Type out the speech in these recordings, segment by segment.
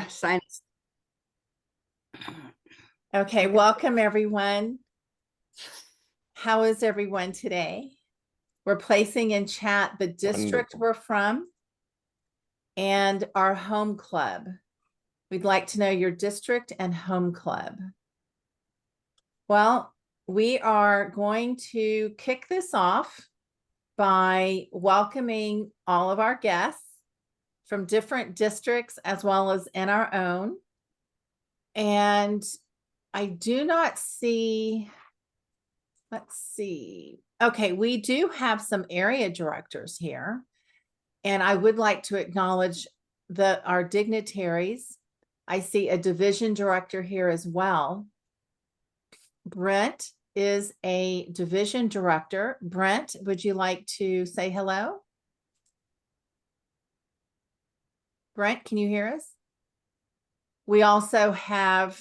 Science. Okay, welcome everyone. How is everyone today? We're placing in chat the district we're from and our home club. We'd like to know your district and home club. Well, we are going to kick this off by welcoming all of our guests from different districts as well as in our own. And I do not see, let's see. Okay, we do have some area directors here. And I would like to acknowledge our dignitaries. I see a division director here as well. Brent is a division director. Brent, would you like to say hello? Brent, can you hear us? We also have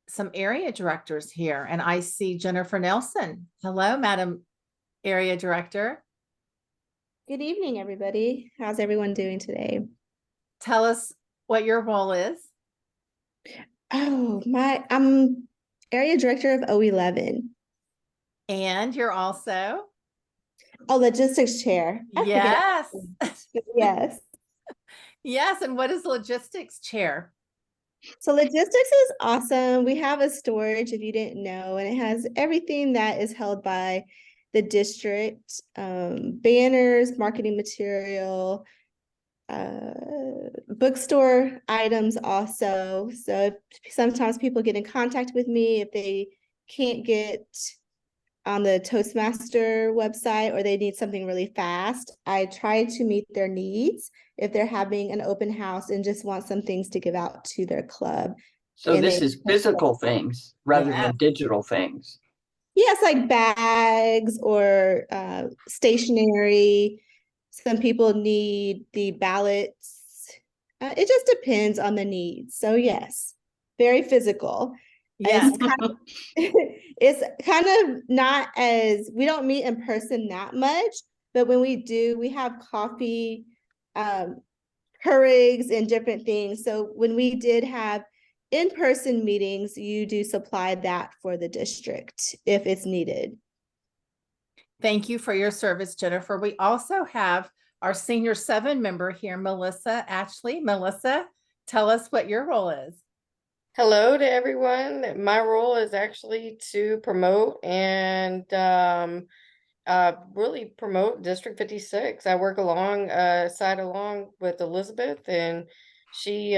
some area directors here, and I see Jennifer Nelson. Hello, Madam Area Director. Good evening, everybody. How's everyone doing today? Tell us what your role is. Oh, I'm area director of O11. And you're also? Oh, logistics chair. Yes. Yes. Yes, and what is logistics chair? So logistics is awesome. We have a storage, if you didn't know, and it has everything that is held by the district, banners, marketing material, bookstore items also. So sometimes people get in contact with me if they can't get on the Toastmaster website or they need something really fast. I try to meet their needs if they're having an open house and just want some things to give out to their club. So And this is physical things rather than digital things. Yes, like bags or stationery. Some people need the ballots. It just depends on the needs. So yes, very physical. Yeah. It's kind of not as, we don't meet in person that much, but when we do, we have coffee, Keurigs and different things. So when we did have in-person meetings, you do supply that for the district if it's needed. Thank you for your service, Jennifer. We also have our senior 7 member here, Melissa Ashley. Melissa, tell us what your role is. Hello to everyone. My role is actually to promote and really promote District 56. I work along with Elizabeth, and she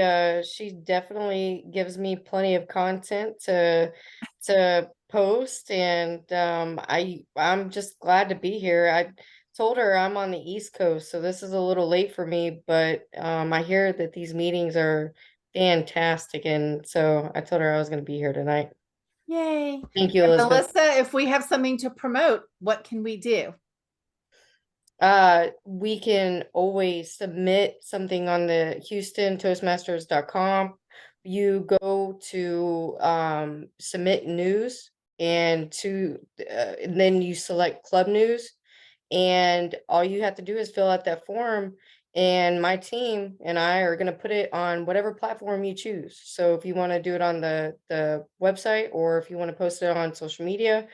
definitely gives me plenty of content to post, and I'm just glad to be here. I told her I'm on the East Coast, so this is a little late for me, but I hear that these meetings are fantastic, and so I told her I was going to be here tonight. Yay. Thank you, Elizabeth. Melissa, if we have something to promote, what can we do? We can always submit something on the Toastmasters.com. You go to submit news, and then you select club news, and all you have to do is fill out that form, and my team and I are going to put it on whatever platform you choose. So if you want to do it on the website, or if you want to post it on social media,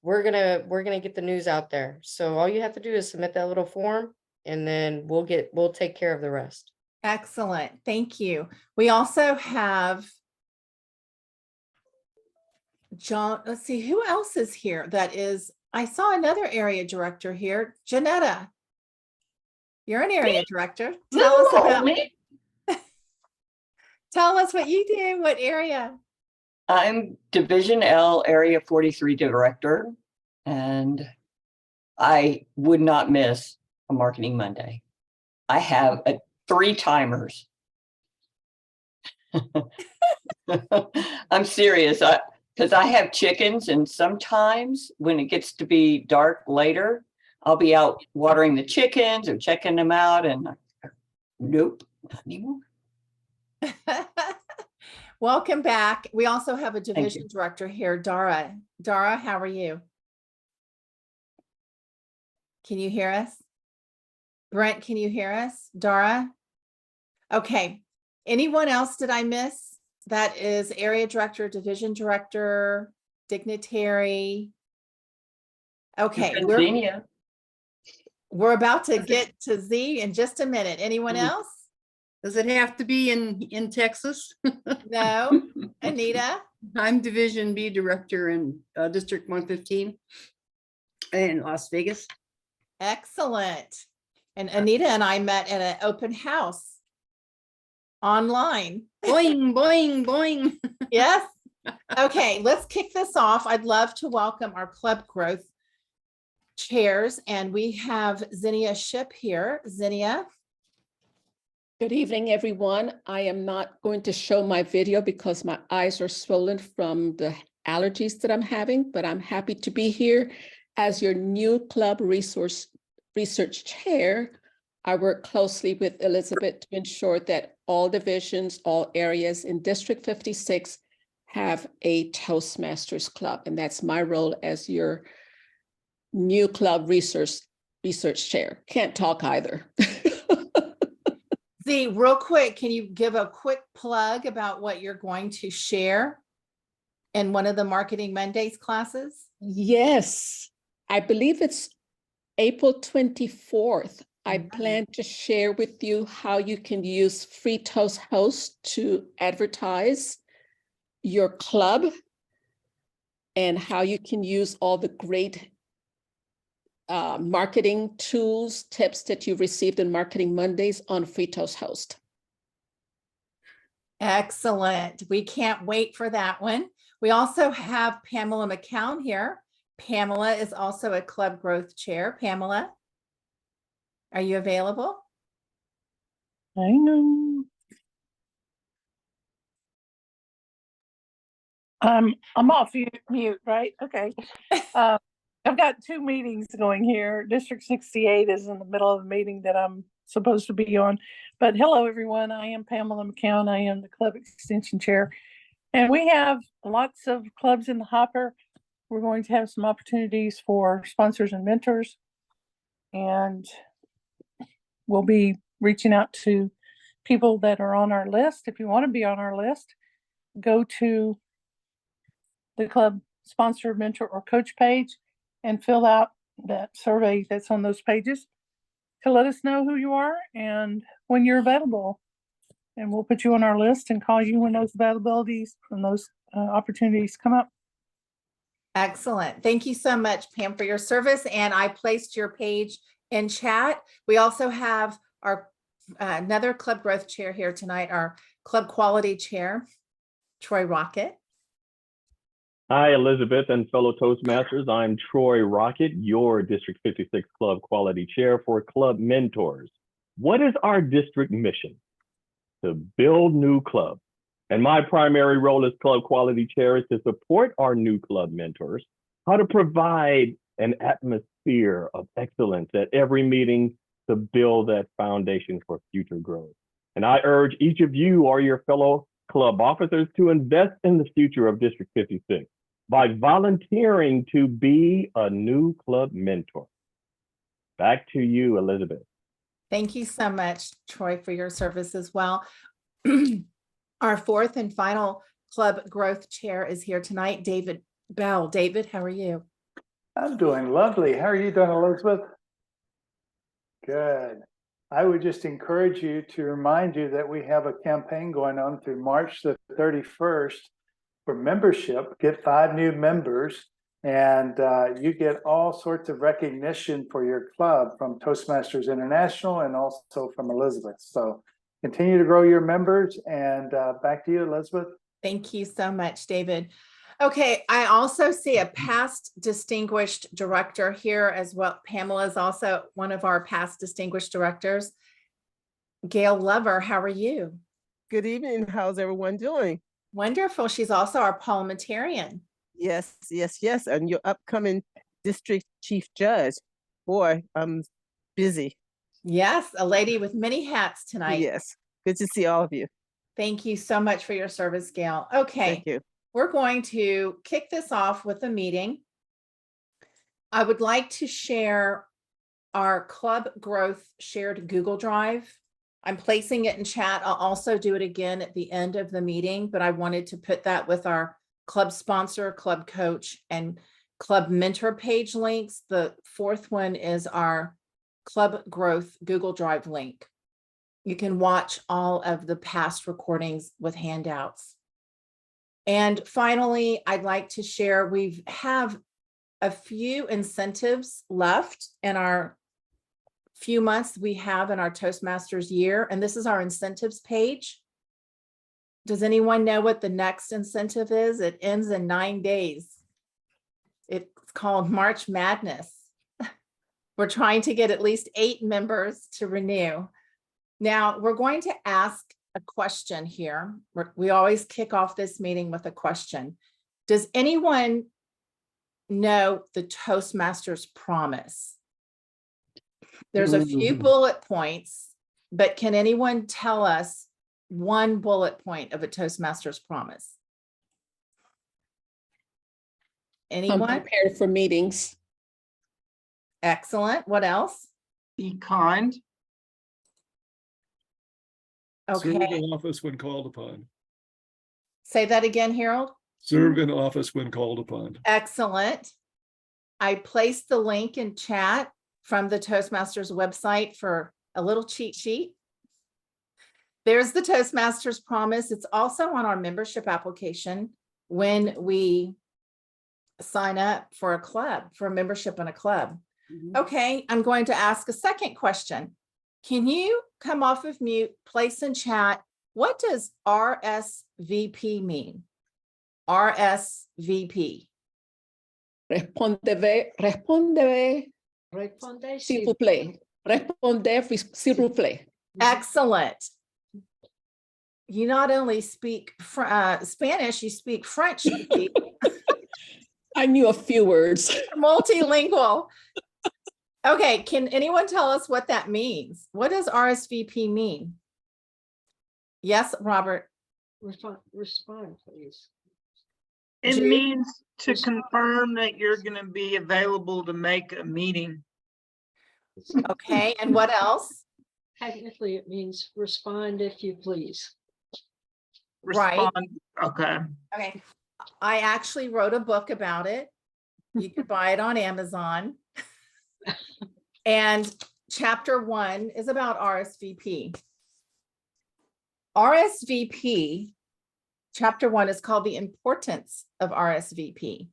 we're gonna get the news out there. So all you have to do is submit that little form, and then we'll take care of the rest. Excellent. Thank you. We also have John. Let's see who else is here. I saw another area director here. Janetta, you're an area director. Tell us about me. Tell us what you do. What area? I'm Division L Area 43 Director, and I would not miss a Marketing Monday. I have 3 timers. I'm serious, because I have chickens, and sometimes when it gets to be dark later, I'll be out watering the chickens or checking them out, and nope, not anymore. Welcome back. We also have a division director here, Dara. Dara, how are you? Can you hear us? Brent, can you hear us? Dara? Okay. Anyone else did I miss? That is area director, division director, dignitary. Okay, Xenia. we're about to get to Z in just a minute. Anyone else? Does it have to be in Texas? No. Anita? I'm Division B Director in District 115 in Las Vegas. Excellent. And Anita and I met at an open house online. Boing, boing, boing. Yes. Okay, let's kick this off. I'd love to welcome our club growth chairs, and we have Zinnia Ship here. Zinnia. Good evening, everyone. I am not going to show my video because my eyes are swollen from the allergies that I'm having, but I'm happy to be here as your new club research chair. I work closely with Elizabeth to ensure that all divisions, all areas in District 56 have a Toastmasters club, and that's my role as your new club research chair. Can't talk either. Z, real quick, can you give a quick plug about what you're going to share in one of the Marketing Mondays classes? Yes, I believe it's April 24th. I plan to share with you how you can use Free Toast Host to advertise your club and how you can use all the great marketing tools, tips that you received in Marketing Mondays on Free Toast Host. Excellent. We can't wait for that one. We also have Pamela McCown here. Pamela is also a club growth chair. Pamela, are you available? I know. I'm off mute, right? Okay. I've got two meetings going here. District 68 is in the middle of the meeting that I'm supposed to be on. But hello, everyone. I am Pamela McCown. I am the club extension chair. And we have lots of clubs in the hopper. We're going to have some opportunities for sponsors and mentors. And we'll be reaching out to people that are on our list. If you want to be on our list, go to the club sponsor, mentor, or coach page and fill out that survey that's on those pages to let us know who you are and when you're available. And we'll put you on our list and call you when those availabilities and those opportunities come up. Excellent. Thank you so much, Pam, for your service. And I placed your page in chat. We also have our another club growth chair here tonight, our club quality chair, Troy Rocket. Hi, Elizabeth and fellow Toastmasters. I'm Troy Rocket, your District 56 Club Quality Chair for Club Mentors. What is our district mission? To build new clubs. And my primary role as Club Quality Chair is to support our new club mentors, how to provide an atmosphere of excellence at every meeting to build that foundation for future growth. And I urge each of you or your fellow club officers to invest in the future of District 56 by volunteering to be a new club mentor. Back to you, Elizabeth. Thank you so much, Troy, for your service as well. Our fourth and final club growth chair is here tonight, David Bell. David, how are you? I'm doing lovely. How are you doing, Elizabeth? Good. I would just encourage you to remind you that we have a campaign going on through March the 31st for membership. Get 5 new members and you get all sorts of recognition for your club from Toastmasters International and also from Elizabeth. So continue to grow your members, and back to you, Elizabeth. Thank you so much, David. Okay, I also see a past distinguished director here as well. Pamela is also one of our past distinguished directors. Gail Lover, how are you? Good evening. How's everyone doing? Wonderful. She's also our parliamentarian. Yes, yes, yes. And your upcoming district chief judge. Boy, I'm busy. Yes, a lady with many hats tonight. Yes. Good to see all of you. Thank you so much for your service, Gail. Okay. Thank you. We're going to kick this off with a meeting. I would like to share our club growth shared Google Drive I'm placing it in chat. I'll also do it again at the end of the meeting, but I wanted to put that with our club sponsor, club coach, and club mentor page links. The fourth one is our club growth Google Drive link. You can watch all of the past recordings with handouts. And finally, I'd like to share, we have a few incentives left in our few months we have in our Toastmasters year, and this is our incentives page. Does anyone know what the next incentive is? It ends in 9 days. It's called March Madness. We're trying to get at least 8 members to renew. Now, we're going to ask a question here. We always kick off this meeting with a question. Does anyone know the Toastmasters promise? There's a few bullet points, but can anyone tell us one bullet point of a Toastmasters promise? I'm Anyone? prepared for meetings. Excellent. What else? Be kind. Okay. Serve in office when called upon. Say that again, Harold. Serve in office when called upon. Excellent. I placed the link in chat from the Toastmasters website for a little cheat sheet. There's the Toastmasters promise. It's also on our membership application when we sign up for a club, for a membership in a club. Okay, I'm going to ask a second question. Can you come off of mute, place in chat, what does RSVP mean? RSVP. Respondez, s'il vous plaît. Répondez, s'il vous plaît. Excellent. You not only speak Spanish, you speak French. I knew a few words. Multilingual. Okay, can anyone tell us what that means? What does RSVP mean? Yes, Robert. Respond, please. It Jude? means to confirm that you're going to be available to make a meeting. Okay, and what else? Technically, it means respond if you please. Right. Respond. Okay. Okay. I actually wrote a book about it. You can buy it on Amazon. And chapter 1 is about RSVP. RSVP, chapter 1 is called The Importance of RSVP.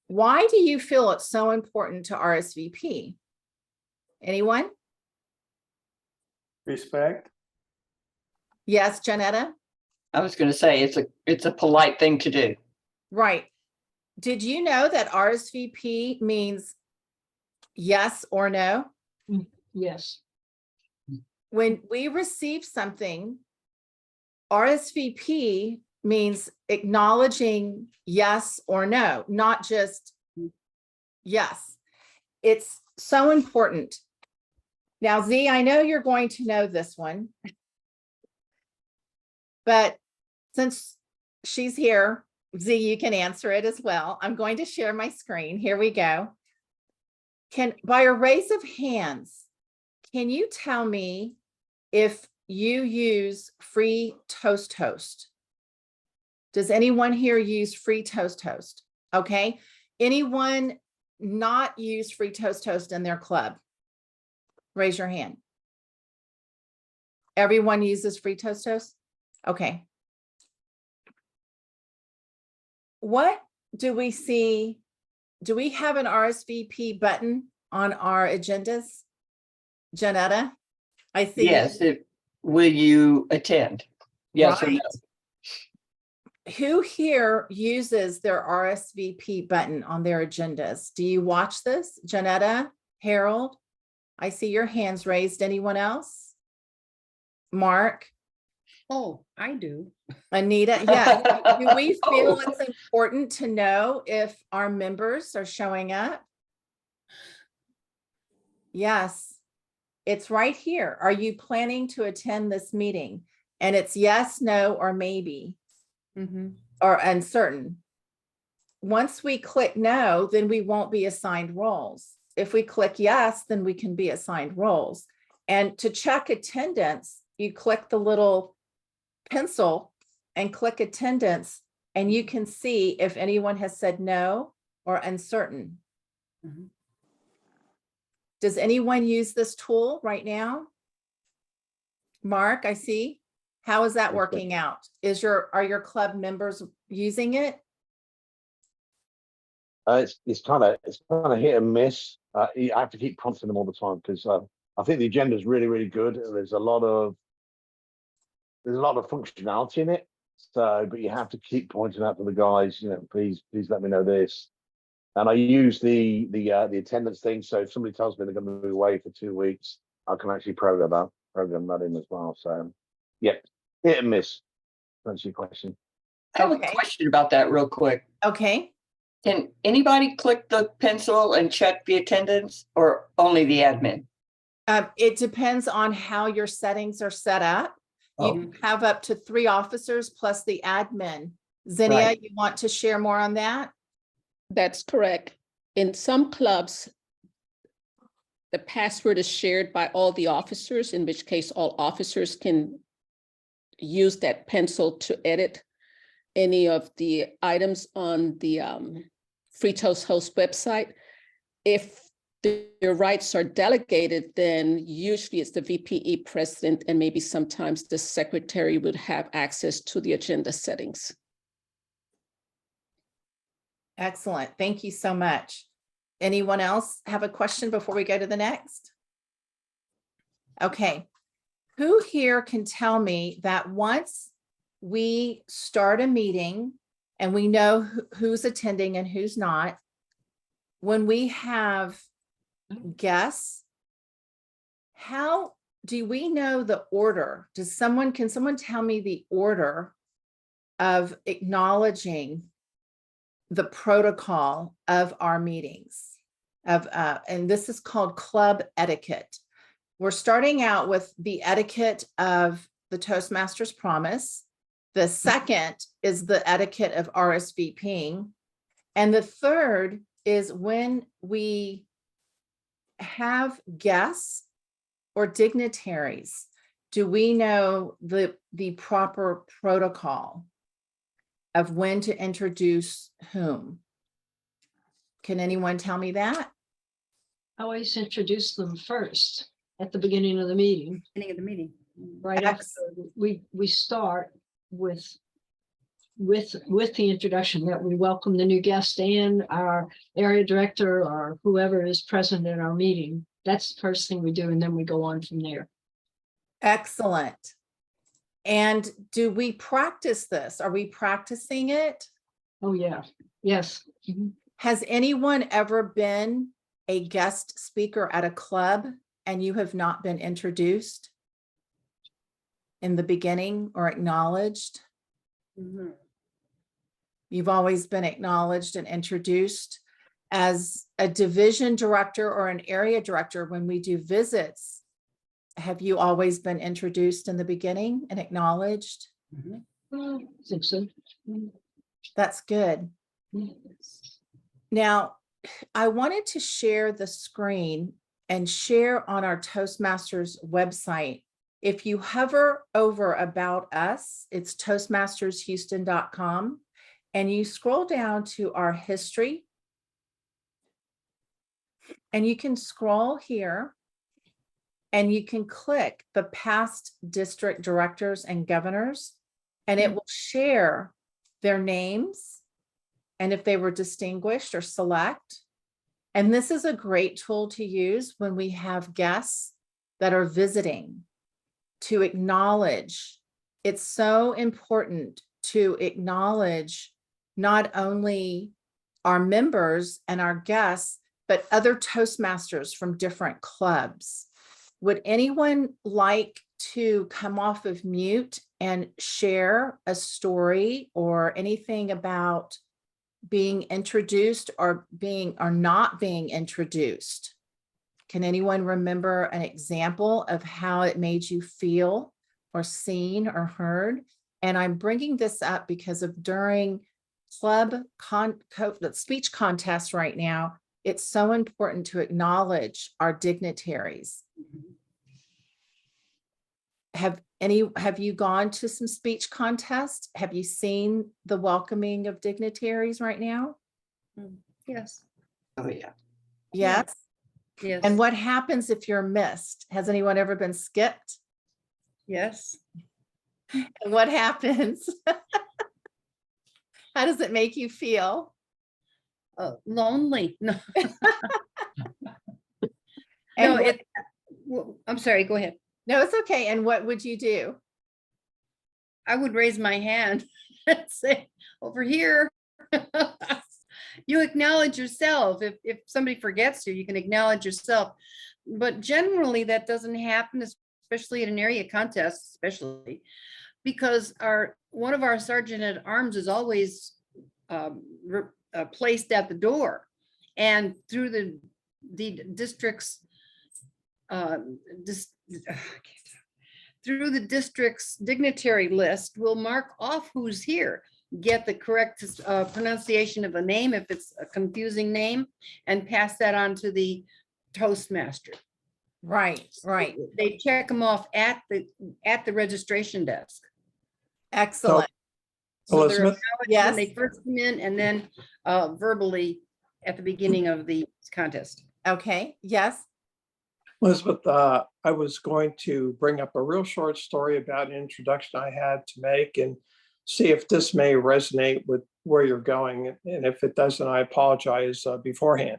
Why do you feel it's so important to RSVP? Anyone? Respect. Yes, Janetta? I was going to say it's a polite thing to do. Right. Did you know that RSVP means yes or no? Yes. When we receive something, RSVP means acknowledging yes or no, not just yes. It's so important. Now, Z, I know you're going to know this one, but since she's here, Z, you can answer it as well. I'm going to share my screen. Here we go. By a raise of hands, can you tell me if you use free Toast Host? Does anyone here use free Toast Host? Okay. Anyone not use free Toast Host in their club? Raise your hand. Everyone uses free Toast Host? Okay. What do we see? Do we have an RSVP button on our agendas? Janetta, I see. Yes. Will you attend? Yes or no? Who here uses their RSVP button on their agendas? Do you watch this? Janetta, Harold, I see your hands raised. Anyone else? Mark? Oh, I do. Anita, yeah. Do we feel it's important to know if our members are showing up? Yes, it's right here. Are you planning to attend this meeting? And it's yes, no, or maybe, or uncertain. Once we click no, then we won't be assigned roles. If we click yes, then we can be assigned roles. And to check attendance, you click the little pencil and click attendance, and you can see if anyone has said no or uncertain. Mhm. Does anyone use this tool right now? Mark, I see. How is that Yes, working out? Are your club members using it? It's kind of hit and miss. I have to keep prompting them all the time because I think the agenda is really, really good. And there's a lot of functionality in it. So, but you have to keep pointing out to the guys, please let me know this. And I use the attendance thing. So if somebody tells me they're going to be away for 2 weeks, I can actually program that in as well. So, yeah, hit and miss. That's your question. I have a Okay. question about that real quick. Okay. Can anybody click the pencil and check the attendance or only the admin? It depends on how your settings are set up. You have up to 3 officers plus the admin. Zinnia, Right. you want to share more on that? That's correct. In some clubs, the password is shared by all the officers, in which case all officers can use that pencil to edit any of the items on the Free Toast Host website. If your rights are delegated, then usually it's the VPE president and maybe sometimes the secretary would have access to the agenda settings. Excellent. Thank you so much. Anyone else have a question before we go to the next? Okay. Who here can tell me that once we start a meeting and we know who's attending and who's not, when we have guests, how do we know the order? Can someone tell me the order of acknowledging the protocol of our meetings and this is called Club Etiquette. We're starting out with the etiquette of the Toastmasters promise. The second is the etiquette of RSVPing. And the third is when we have guests or dignitaries, do we know the proper protocol of when to introduce whom? Can anyone tell me that? I always introduce them first at the beginning of the meeting. Beginning of the meeting. Right after we start with the introduction that we welcome the new guest and our area director or whoever is present in our meeting. That's the first thing we do, and then we go on from there. Excellent. And do we practice this? Are we practicing it? Oh, yeah. Yes. Mhm. Has anyone ever been a guest speaker at a club and you have not been introduced in the beginning or acknowledged? Mhm. You've always been acknowledged and introduced. As a division director or an area director, when we do visits, have you always been introduced in the beginning and acknowledged? Mhm. I think so. That's good. Now, I wanted to share the screen and share on our Toastmasters website. If you hover over About Us, it's toastmastershouston.com, and you scroll down to our history, and you can scroll here, and you can click the past district directors and governors, and it will share their names and if they were distinguished or select. And this is a great tool to use when we have guests that are visiting to acknowledge. It's so important to acknowledge not only our members and our guests, but other Toastmasters from different clubs. Would anyone like to come off of mute and share a story or anything about being introduced or not being introduced? Can anyone remember an example of how it made you feel or seen or heard? And I'm bringing this up because of during club speech contest right now, it's so important to acknowledge our dignitaries. have you gone to some speech contests? Have you seen the welcoming of dignitaries right now? Yes, Oh, yeah. Yes. yes. And what happens if you're missed? Has anyone ever been skipped? Yes. And what happens? How does it make you feel? Lonely. No. And No, what- I'm sorry, go ahead. No, it's okay. And what would you do? I would raise my hand and say, over here. You acknowledge yourself. If somebody forgets you, you can acknowledge yourself. But generally that doesn't happen, especially at an area contest, especially because one of our sergeant at arms is always placed at the door. And through the district's through the district's dignitary list, we'll mark off who's here, get the correct pronunciation of a name if it's a confusing name, and pass that on to the Toastmaster. Right, right. They check them off at the registration desk. Excellent. So they're Elizabeth? acknowledged Yes. when they first come in, and then verbally at the beginning of the contest. Okay, yes. Elizabeth, I was going to bring up a real short story about an introduction I had to make and see if this may resonate with where you're going. And if it doesn't, I apologize beforehand.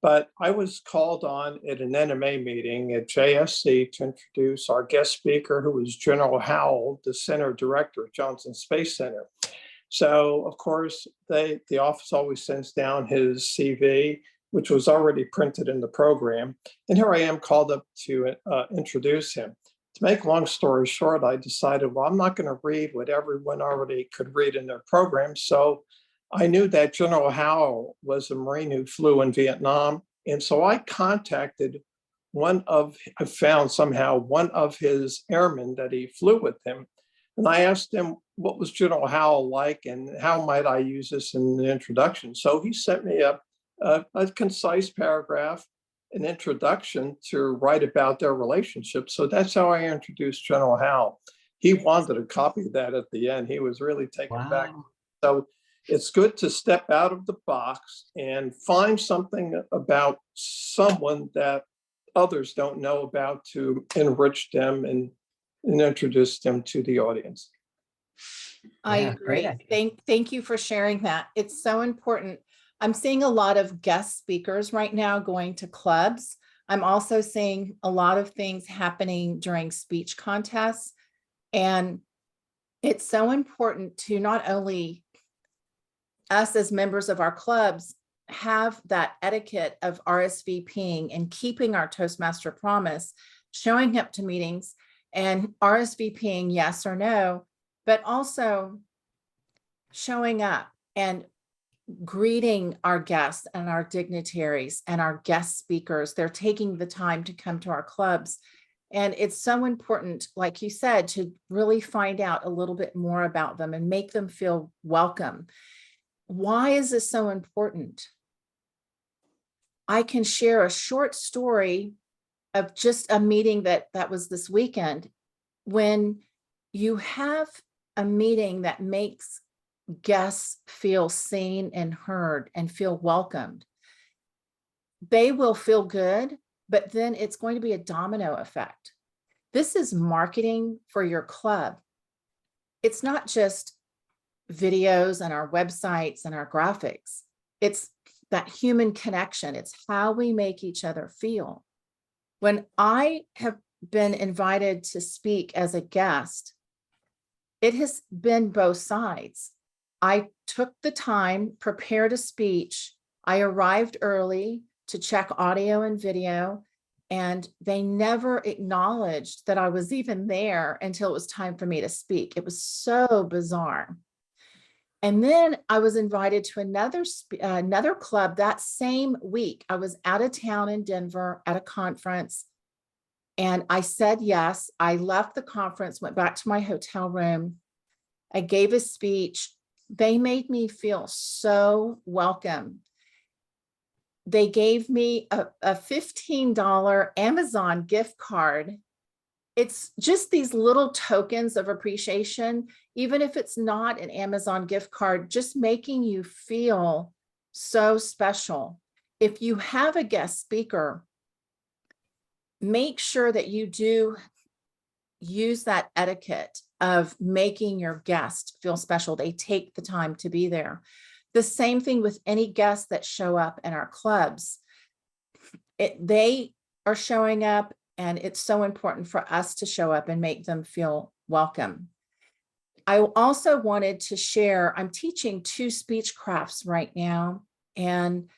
But I was called on at an NMA meeting at JSC to introduce our guest speaker, who was General Howell, the center director at Johnson Space Center. So, of course, the office always sends down his CV, which was already printed in the program. And here I am called up to introduce him. To make a long story short, I decided, well, I'm not going to read what everyone already could read in their program. So I knew that General Howell was a Marine who flew in Vietnam. And so I contacted I found somehow one of his airmen that he flew with him. And I asked him, what was General Howell like and how might I use this in the introduction? So he sent me a concise paragraph, an introduction to write about their relationship. So that's how I introduced General Howell. He wanted a copy of that at the end. He was really taken back. So it's good to step out of the box and find something about someone that others don't know about to enrich them and introduce them to the audience. I Yeah, great agree. Thank you for sharing that. It's so important. I'm seeing a lot of guest speakers right now going to clubs. I'm also seeing a lot of things happening during speech contests. And it's so important to not only us as members of our clubs have that etiquette of RSVPing and keeping our Toastmaster promise, showing up to meetings and RSVPing yes or no, but also showing up and greeting our guests and our dignitaries and our guest speakers. They're taking the time to come to our clubs. And it's so important, like you said, to really find out a little bit more about them and make them feel welcome. Why is this so important? I can share a short story of just a meeting that was this weekend. When you have a meeting that makes guests feel seen and heard and feel welcomed, they will feel good, but then it's going to be a domino effect. This is marketing for your club. It's not just videos and our websites and our graphics. It's that human connection. It's how we make each other feel. When I have been invited to speak as a guest, it has been both sides. I took the time, prepared a speech. I arrived early to check audio and video, and they never acknowledged that I was even there until it was time for me to speak. It was so bizarre. And then I was invited to another club that same week. I was out of town in Denver at a conference, and I said yes. I left the conference, went back to my hotel room. I gave a speech. They made me feel so welcome. They gave me a $15 Amazon gift card. it's just these little tokens of appreciation, even if it's not an Amazon gift card, just making you feel so special. If you have a guest speaker, make sure that you do use that etiquette of making your guest feel special. They take the time to be there. The same thing with any guests that show up in our clubs. They are showing up, and it's so important for us to show up and make them feel welcome. I also wanted to share, I'm teaching 2 speech crafts right now, and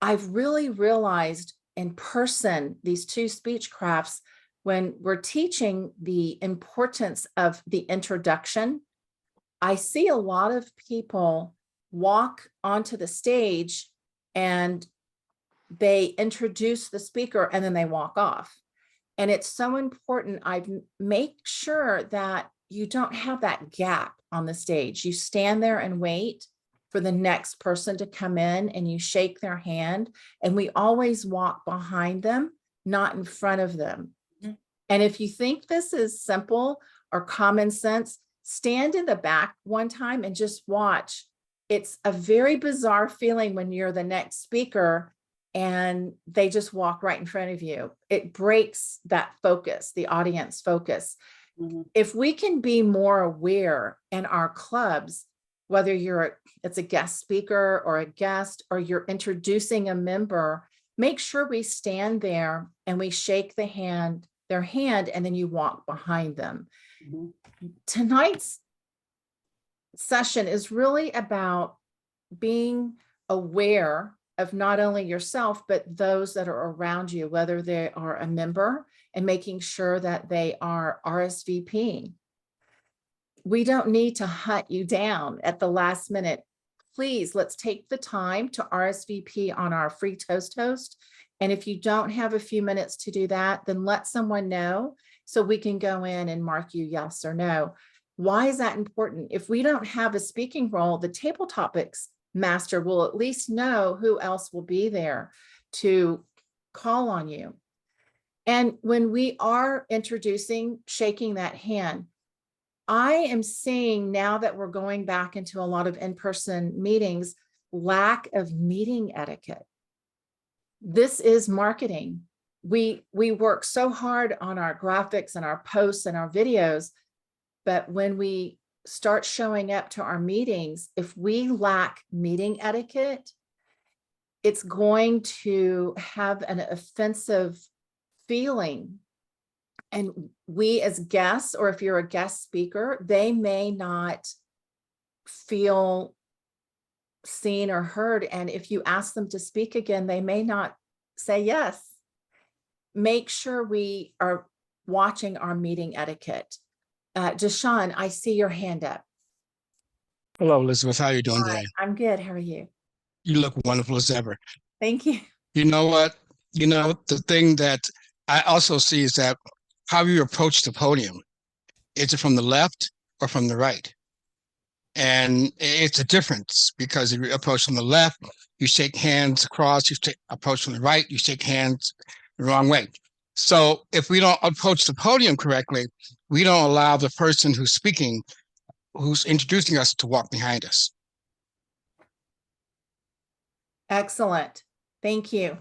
I've really realized in person, these 2 speech crafts, when we're teaching the importance of the introduction, I see a lot of people walk onto the stage and they introduce the speaker and then they walk off. And it's so important. I make sure that you don't have that gap on the stage. You stand there and wait for the next person to come in, and you shake their hand, and we always walk behind them, not in front of them. And if you think this is simple or common sense, stand in the back one time and just watch. It's a very bizarre feeling when you're the next speaker and they just walk right in front of you. It breaks that focus, the audience focus. If we can be more aware in our clubs, whether it's a guest speaker or a guest, or you're introducing a member, make sure we stand there and we shake their hand, and then you walk behind them. Tonight's session is really about being aware of not only yourself, but those that are around you, whether they are a member, and making sure that they are RSVPing. We don't need to hunt you down at the last minute. Please, let's take the time to RSVP on our free Toast Host. And if you don't have a few minutes to do that, then let someone know so we can go in and mark you yes or no. Why is that important? If we don't have a speaking role, the table topics master will at least know who else will be there to call on you. And when we are introducing, shaking that hand, I am seeing, now that we're going back into a lot of in-person meetings, lack of meeting etiquette. This is marketing. We work so hard on our graphics and our posts and our videos, but when we start showing up to our meetings, if we lack meeting etiquette, it's going to have an offensive feeling. And we as guests, or if you're a guest speaker, they may not feel seen or heard. And if you ask them to speak again, they may not say yes. Make sure we are watching our meeting etiquette. Deshaun, I see your hand up. Hello, Elizabeth. How are you doing Hi, today? I'm good. How are you? You look wonderful as ever. Thank you. You know what? The thing that I also see is that how you approach the podium. Is it from the left or from the right? And it's a difference, because if you approach from the left, you shake hands across. You approach from the right, you shake hands the wrong way. So if we don't approach the podium correctly, we don't allow the person who's speaking, who's introducing us, to walk behind us. Excellent. Thank you.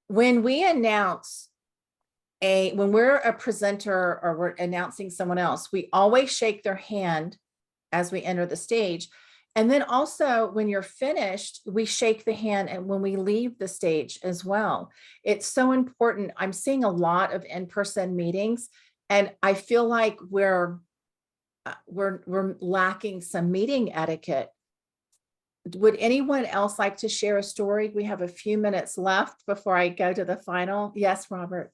When we announce when we're a presenter or we're announcing someone else, we always shake their hand as we enter the stage. And then also when you're finished, we shake the hand, and when we leave the stage as well. It's so important. I'm seeing a lot of in-person meetings, and I feel like we're lacking some meeting etiquette. Would anyone else like to share a story? We have a few minutes left before I go to the final. Yes, Robert.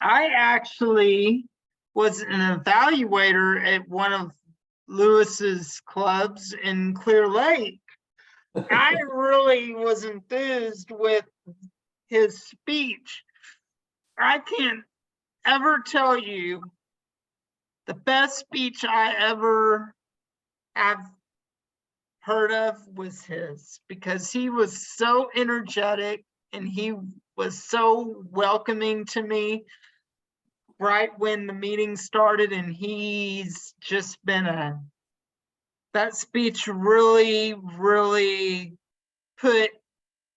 I actually was an evaluator at one of Lewis's clubs in Clear Lake. I really was enthused with his speech. I can't ever tell you the best speech I ever have heard of was his, because he was so energetic and he was so welcoming to me. right when the meeting started, and he's just been that speech really, really put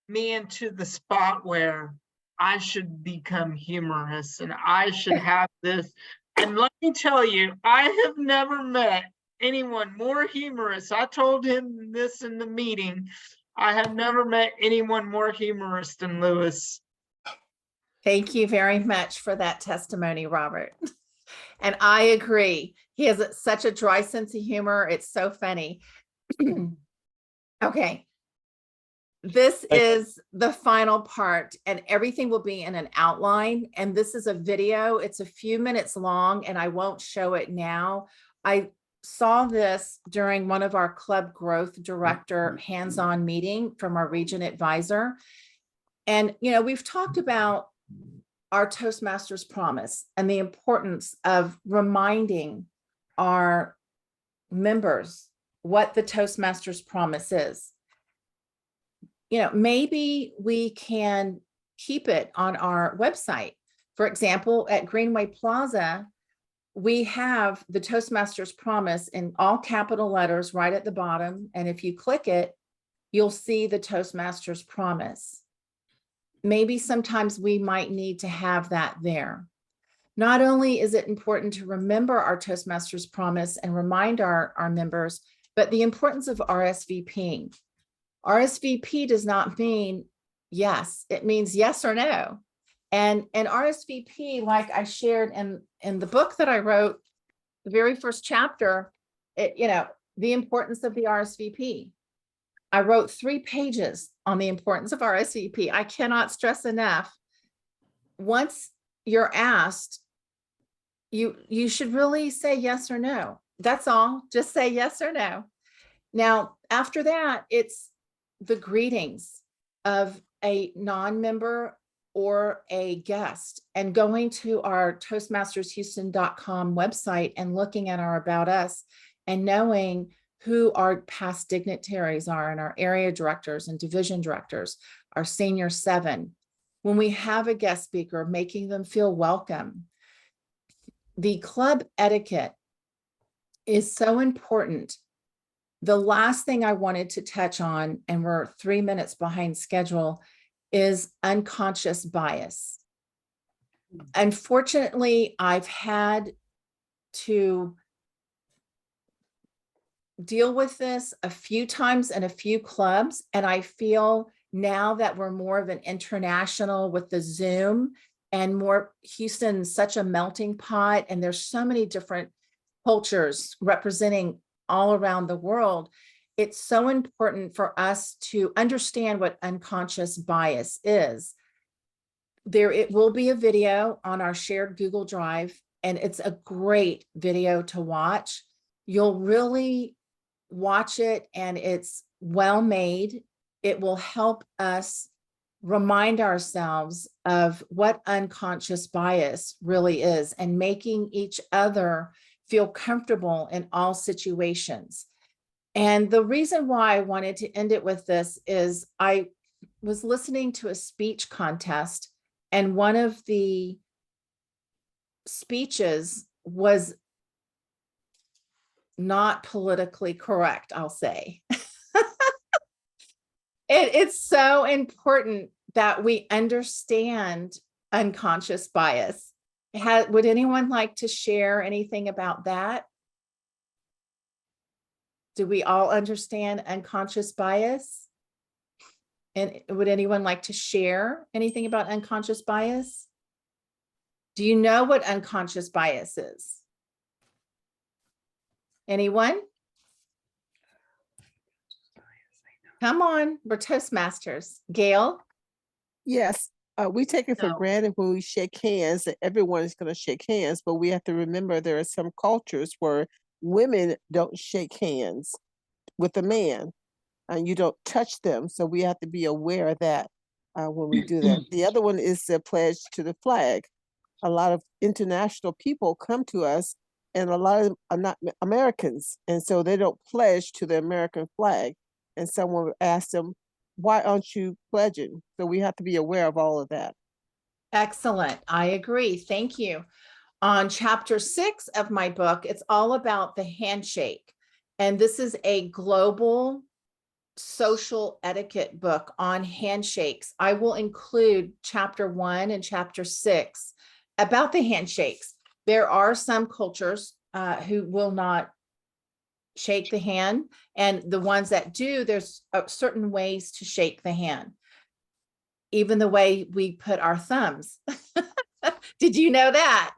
me into the spot where I should become humorous and I should have this. And let me tell you, I have never met anyone more humorous. I told him this in the meeting. I have never met anyone more humorous than Lewis. Thank you very much for that testimony, Robert. And I agree. He has such a dry sense of humor. It's so funny. Okay. This is the final part, and everything will be in an outline. And this is a video. It's a few minutes long, and I won't show it now. I saw this during one of our club growth director hands-on meeting from our region advisor. And, you know, we've talked about our Toastmasters promise and the importance of reminding our members what the Toastmasters promise is. You know, maybe we can keep it on our website. For example, at Greenway Plaza, we have the Toastmasters promise in all capital letters right at the bottom. And if you click it, you'll see the Toastmasters promise. Maybe sometimes we might need to have that there. Not only is it important to remember our Toastmasters promise and remind our members, but the importance of RSVPing. RSVP does not mean yes, it means yes or no. And RSVP, like I shared in the book that I wrote, the very first chapter, you know, the importance of the RSVP. I wrote 3 pages on the importance of RSVP. I cannot stress enough. Once you're asked, you should really say yes or no. That's all. Just say yes or no. Now, after that, it's the greetings of a non-member or a guest, and going to our toastmastershouston.com website and looking at our About Us and knowing who our past dignitaries are and our area directors and division directors, our senior 7. When we have a guest speaker, making them feel welcome. The club etiquette is so important. The last thing I wanted to touch on, and we're 3 minutes behind schedule, is unconscious bias. Unfortunately, I've had to deal with this a few times in a few clubs, and I feel now that we're more of an international with the Zoom and more Houston, such a melting pot, and there's so many different cultures representing all around the world. It's so important for us to understand what unconscious bias is. It will be a video on our shared Google Drive, and it's a great video to watch. You'll really watch it, and it's well made. It will help us remind ourselves of what unconscious bias really is, and making each other feel comfortable in all situations. And the reason why I wanted to end it with this is I was listening to a speech contest, and one of the speeches was not politically correct, I'll say. It's so important that we understand unconscious bias. Would anyone like to share anything about that? Do we all understand unconscious bias? And would anyone like to share anything about unconscious bias? Do you know what unconscious bias is? Anyone? Come on, we're Toastmasters. Gail? Yes, we take it for No. granted when we shake hands that everyone is going to shake hands, but we have to remember there are some cultures where women don't shake hands with a man, and you don't touch them. So we have to be aware of that when we do that. The other one is the pledge to the flag. A lot of international people come to us, and a lot of them are not Americans, and so they don't pledge to the American flag. And someone would ask them, why aren't you pledging? So we have to be aware of all of that. Excellent. I agree. Thank you. On chapter 6 of my book, it's all about the handshake. And this is a global social etiquette book on handshakes. I will include chapter 1 and chapter 6 about the handshakes. There are some cultures who will not shake the hand, and the ones that do, there's certain ways to shake the hand. Even the way we put our thumbs. Did you know that?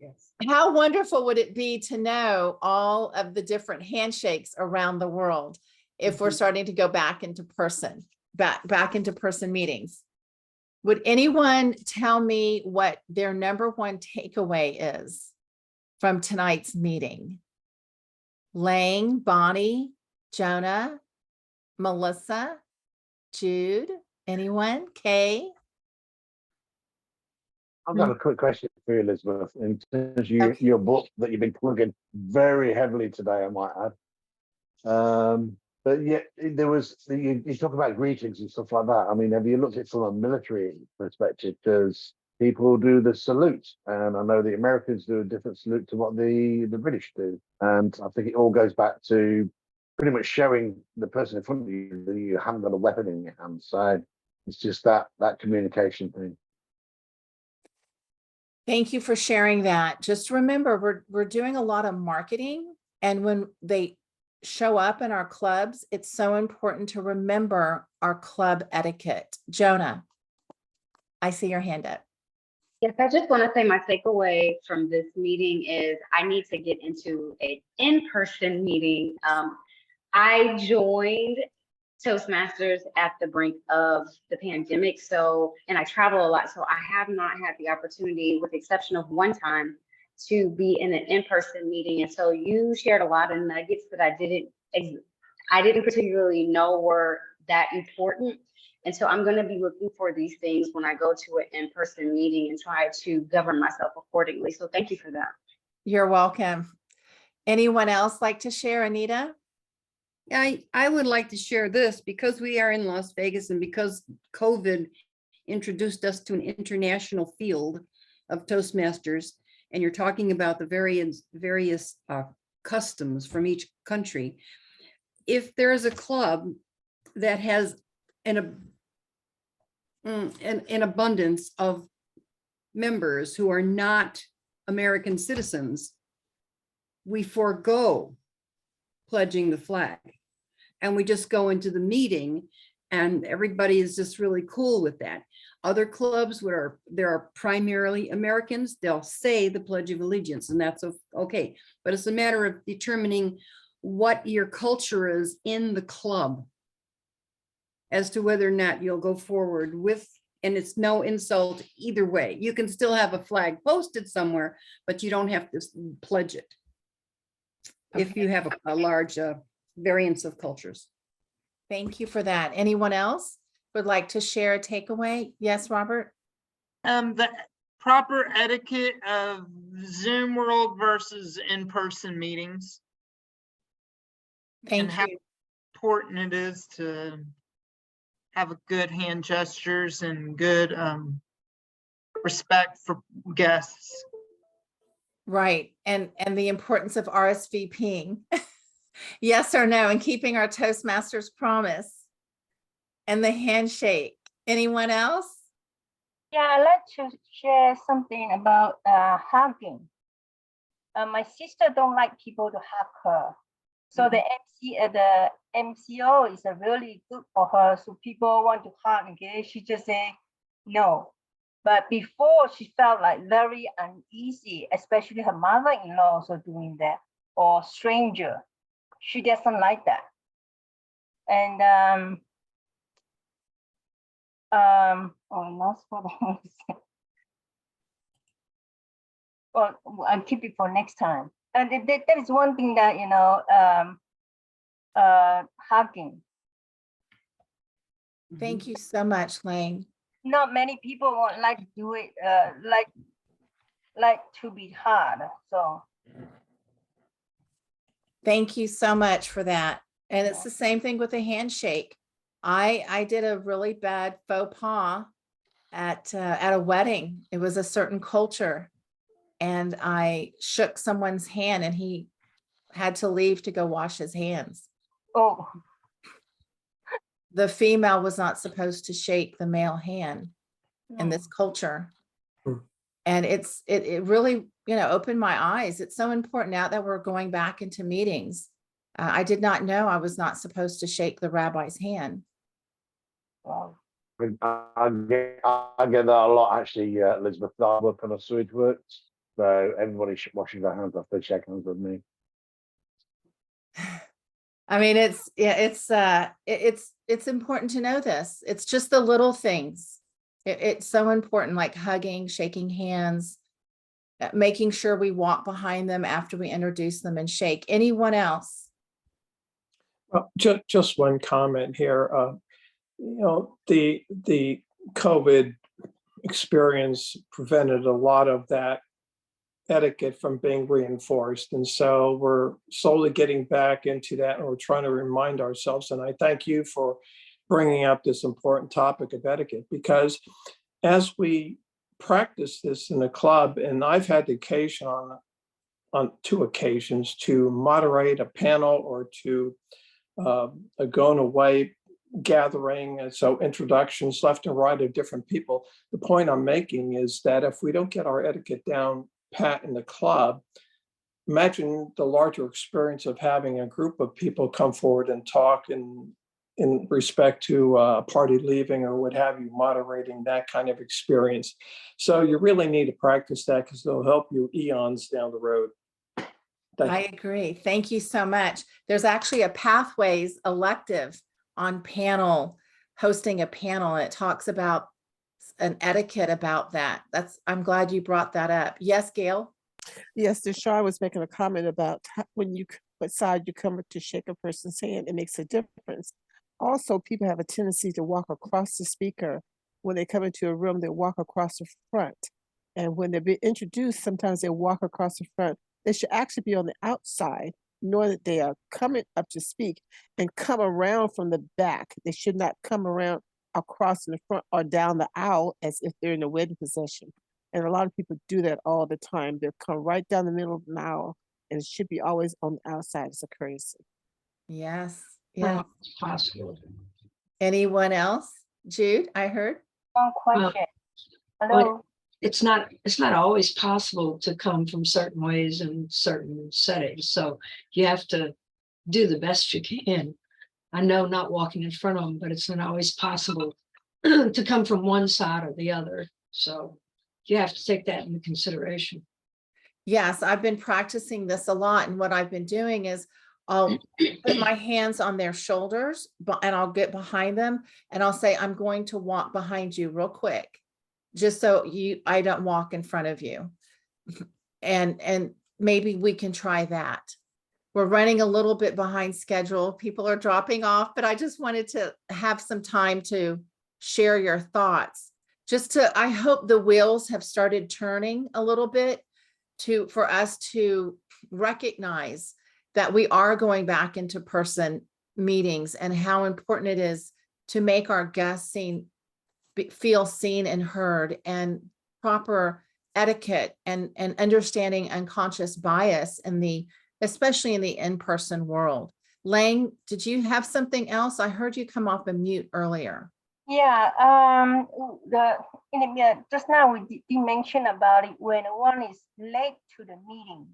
Yes. How wonderful would it be to know all of the different handshakes around the world if we're starting to go back into person, back into person meetings? Would anyone tell me what their number one takeaway is from tonight's meeting? Lang, Bonnie, Jonah, Melissa, Jude, anyone? Kay? I've got a quick question for you, Elizabeth. In terms of your book that you've been plugging very heavily today, I might add. But yeah, there was you talk about greetings and stuff like that. I mean, have you looked at it from a military perspective? Because people do the salute, and I know the Americans do a different salute to what the British do. And I think it all goes back to pretty much showing the person in front of you that you haven't got a weapon in your hand. So it's just that communication thing. Thank you for sharing that. Just remember, we're doing a lot of marketing, and when they show up in our clubs, it's so important to remember our club etiquette. Jonah, I see your hand up. Yes, I just want to say my takeaway from this meeting is I need to get into an in-person meeting. I joined Toastmasters at the brink of the pandemic. And I travel a lot. So I have not had the opportunity, with the exception of one time, to be in an in-person meeting. And so you shared a lot of nuggets that I didn't particularly know were that important. And so I'm going to be looking for these things when I go to an in-person meeting and try to govern myself accordingly. So thank you for that. You're welcome. Anyone else like to share, Anita? I would like to share this because we are in Las Vegas and because COVID introduced us to an international field of Toastmasters, and you're talking about the various customs from each country. If there is a club that has an abundance of members who are not American citizens, we forego pledging the flag, and we just go into the meeting, and everybody is just really cool with that. Other clubs where there are primarily Americans, they'll say the Pledge of Allegiance, and that's okay. But it's a matter of determining what your culture is in the club as to whether or not you'll go forward with, and it's no insult either way. You can still have a flag posted somewhere, but you don't have to pledge it. If you have a large variance of cultures. Thank you for that. Anyone else would like to share a takeaway? Yes, Robert? The proper etiquette of Zoom world versus in-person meetings. Thank and how you. important it is to have a good hand gestures and good respect for guests. Right. And the importance of RSVPing. Yes or no, and keeping our Toastmasters promise. And the handshake. Anyone else? Yeah, I'd like to share something about hugging. My sister don't like people to hug her. So the MCO is really good for her. So people want to hug, okay? She just say no. But before, she felt like very uneasy, especially her mother-in-law also doing that, or stranger. She doesn't like that. And oh, I lost what I want to say. Well, I'll keep it for next time. And that is one thing that, you know, hugging. Thank you so much, Lang. Not many people would like to do it, like to be hard. So Thank you so much for that. And it's the same thing with a handshake. I did a really bad faux pas at a wedding. It was a certain culture, and I shook someone's hand and he had to leave to go wash his hands. Oh, The female was not supposed to shake the male hand in this no. culture. Hmm. And it really, opened my eyes. It's so important now that we're going back into meetings. I did not know I was not supposed to shake the rabbi's hand. Wow. I get that a lot actually, Elizabeth. I work on a sewage works, so everybody washing their hands after they shake hands with me. I mean, it's important to know this. It's just the little things. It's so important, like hugging, shaking hands, making sure we walk behind them after we introduce them and shake. Anyone else? Just one comment here. The COVID experience prevented a lot of that etiquette from being reinforced. And so we're slowly getting back into that, and we're trying to remind ourselves. And I thank you for bringing up this important topic of etiquette, because as we practice this in the club, and I've had the occasion on 2 occasions to moderate a panel or to a going away gathering, and so introductions left and right of different people. The point I'm making is that if we don't get our etiquette down pat in the club, imagine the larger experience of having a group of people come forward and talk in respect to a party leaving or what have you, moderating that kind of experience. So you really need to practice that, because it'll help you eons down the road. I agree. Thank you so much. There's actually a Pathways elective on hosting a panel. It talks about an etiquette about that. I'm glad you brought that up. Yes, Gail? Yes, Deshaun was making a comment about what side you come to shake a person's hand, it makes a difference. Also, people have a tendency to walk across the speaker. When they come into a room, they walk across the front. And when they're being introduced, sometimes they walk across the front. They should actually be on the outside, knowing that they are coming up to speak, and come around from the back. They should not come around across in the front or down the aisle as if they're in a wedding procession. And a lot of people do that all the time. They'll come right down the middle of an aisle, and it should be always on the outside. It's a courtesy. Yes. Yeah. It's possible. Anyone else? Jude, I heard. One question. Hello. Well, it's not always possible to come from certain ways in certain settings. So you have to do the best you can. I know not walking in front of them, but it's not always possible to come from one side or the other. So you have to take that into consideration. Yes, I've been practicing this a lot. And what I've been doing is I'll put my hands on their shoulders, and I'll get behind them and I'll say, I'm going to walk behind you real quick, just so I don't walk in front of you. And maybe we can try that. We're running a little bit behind schedule. People are dropping off, but I just wanted to have some time to share your thoughts. I hope the wheels have started turning a little bit for us to recognize that we are going back into person meetings, and how important it is to make our guests feel seen and heard, and proper etiquette and understanding unconscious bias especially in the in-person world. Lang, did you have something else? I heard you come off a mute earlier. Yeah, just now we did mention about it when one is late to the meeting.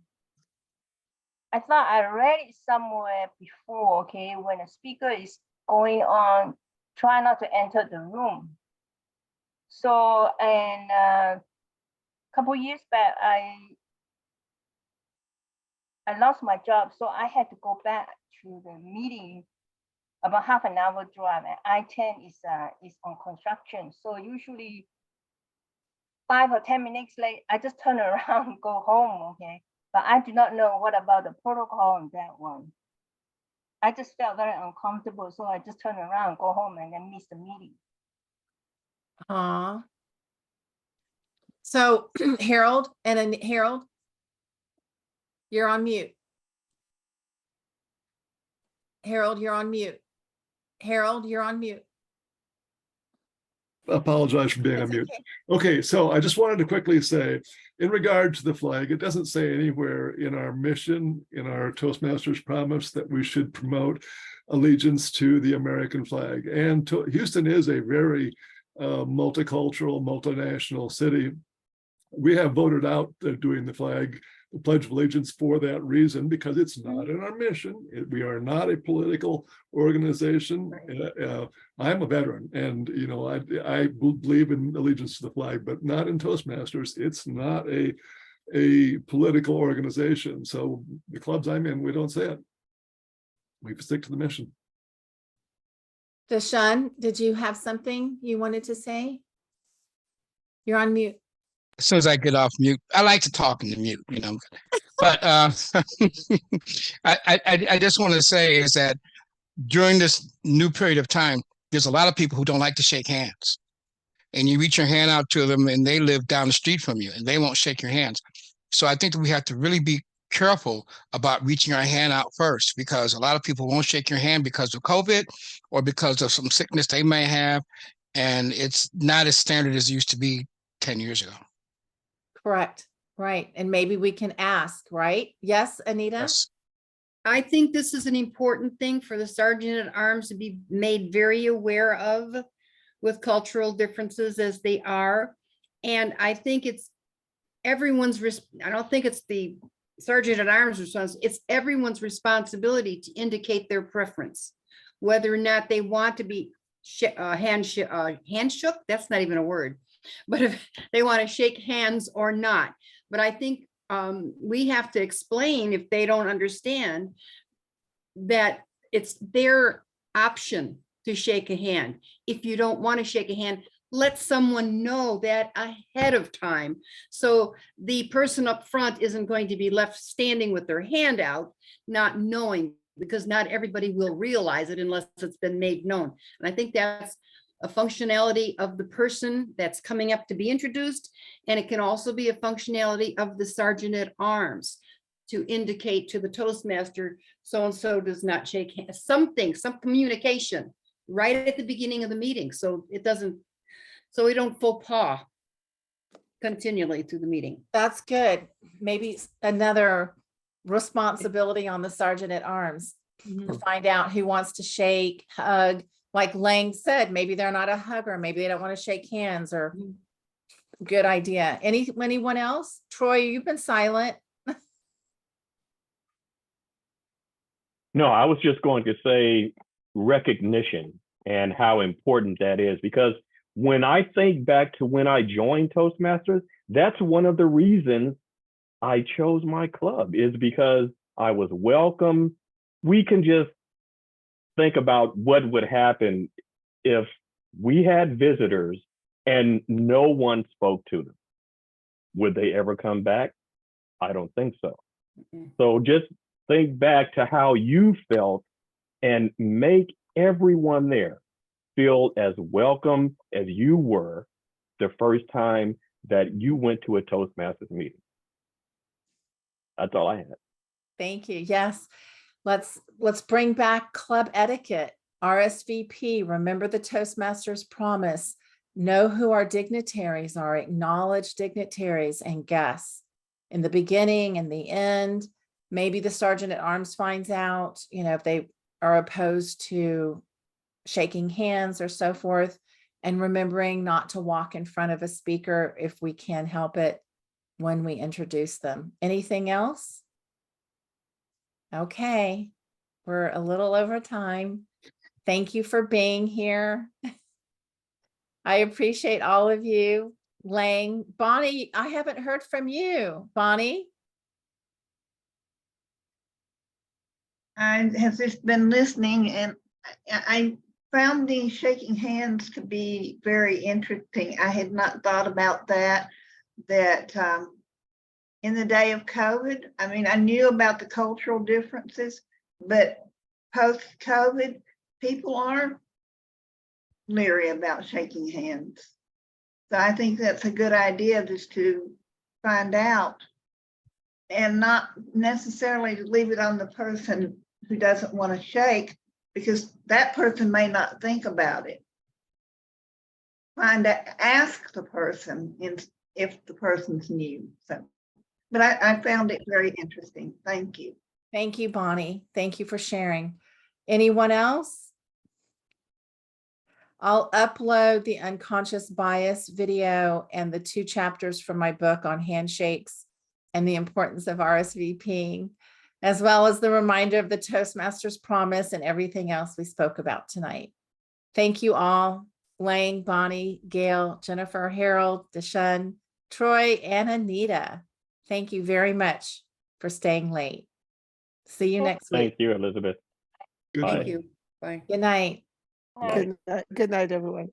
I thought I read it somewhere before, okay, when a speaker is going on, try not to enter the room. So, and a couple years back, I lost my job, so I had to go back to the meeting about half an hour drive, and I-10 is on construction. So usually 5 or 10 minutes late, I just turn around and go home, okay? But I do not know what about the protocol on that one. I just felt very uncomfortable, so I just turn around, go home, and then miss the meeting. So Harold, you're on mute. Harold, you're on mute. Harold, you're on mute. apologize for being on mute. Okay, so I just wanted to quickly say, in regard to the flag, it doesn't say anywhere in our mission, in our Toastmasters promise, that we should promote allegiance to the American flag. And Houston is a very multicultural, multinational city. We have voted out doing the Pledge of Allegiance for that reason, because it's not in our mission. We are not a political organization. I'm a veteran, and I believe in allegiance to the flag, but not in Toastmasters. It's not a political organization. So the clubs I'm in, we don't say it. We stick to the mission. Deshaun, did you have something you wanted to say? You're on mute. As soon as I get off mute, I like to talk in the mute, but I just want to say is that during this new period of time, there's a lot of people who don't like to shake hands, and you reach your hand out to them and they live down the street from you and they won't shake your hands. So I think that we have to really be careful about reaching our hand out first, because a lot of people won't shake your hand because of COVID or because of some sickness they may have. And it's not as standard as it used to be 10 years ago. Correct. Right. And maybe we can ask, right? Yes, Anita? Yes. I think this is an important thing for the Sergeant at Arms to be made very aware of, with cultural differences as they are. And I think it's everyone's, I don't think it's the Sergeant at Arms response, it's everyone's responsibility to indicate their preference, whether or not they want to be hand shook, that's not even a word, but if they want to shake hands or not. But I think we have to explain, if they don't understand, that it's their option to shake a hand. If you don't want to shake a hand, let someone know that ahead of time. So the person up front isn't going to be left standing with their hand out, not knowing, because not everybody will realize it unless it's been made known. And I think that's a functionality of the person that's coming up to be introduced. And it can also be a functionality of the Sergeant at Arms to indicate to the Toastmaster, so-and-so does not shake hands, something, some communication right at the beginning of the meeting. So it doesn't, so we don't faux pas continually through the meeting. That's good. Maybe another responsibility on the Sergeant at Arms to find out who wants to shake, hug. Like Lang said, maybe they're not a hugger. Maybe they don't want to shake hands, or good idea. Anyone else? Troy, you've been silent. No, I was just going to say recognition and how important that is, because when I think back to when I joined Toastmasters, that's one of the reasons I chose my club, is because I was welcome. We can just think about what would happen if we had visitors and no one spoke to them. Would they ever come back? I don't think so. So just think back to how you felt and make everyone there feel as welcome as you were the first time that you went to a Toastmasters meeting. That's all I had. Thank you. Yes. Let's bring back Club Etiquette, RSVP. Remember the Toastmasters promise. Know who our dignitaries are, acknowledge dignitaries and guests in the beginning and the end. Maybe the Sergeant at Arms finds out, if they are opposed to shaking hands or so forth, and remembering not to walk in front of a speaker if we can help it when we introduce them. Anything else? Okay, we're a little over time. Thank you for being here. I appreciate all of you. Lang, Bonnie, I haven't heard from you. Bonnie? I have just been listening, and I found the shaking hands to be very interesting. I had not thought about that in the day of COVID, I mean, I knew about the cultural differences, but post-COVID, people are leery about shaking hands. So I think that's a good idea, just to find out and not necessarily to leave it on the person who doesn't want to shake, because that person may not think about it. ask the person if the person's new. So, but I found it very interesting. Thank you. Thank you, Bonnie. Thank you for sharing. Anyone else? I'll upload the unconscious bias video and the 2 chapters from my book on handshakes and the importance of RSVPing, as well as the reminder of the Toastmasters promise and everything else we spoke about tonight. Thank you all, Lang, Bonnie, Gail, Jennifer, Harold, Deshaun, Troy, and Anita. Thank you very much for staying late. See you next week. Thank you, Elizabeth. Good Bye. Thank you. Bye. Good night. Good night, everyone.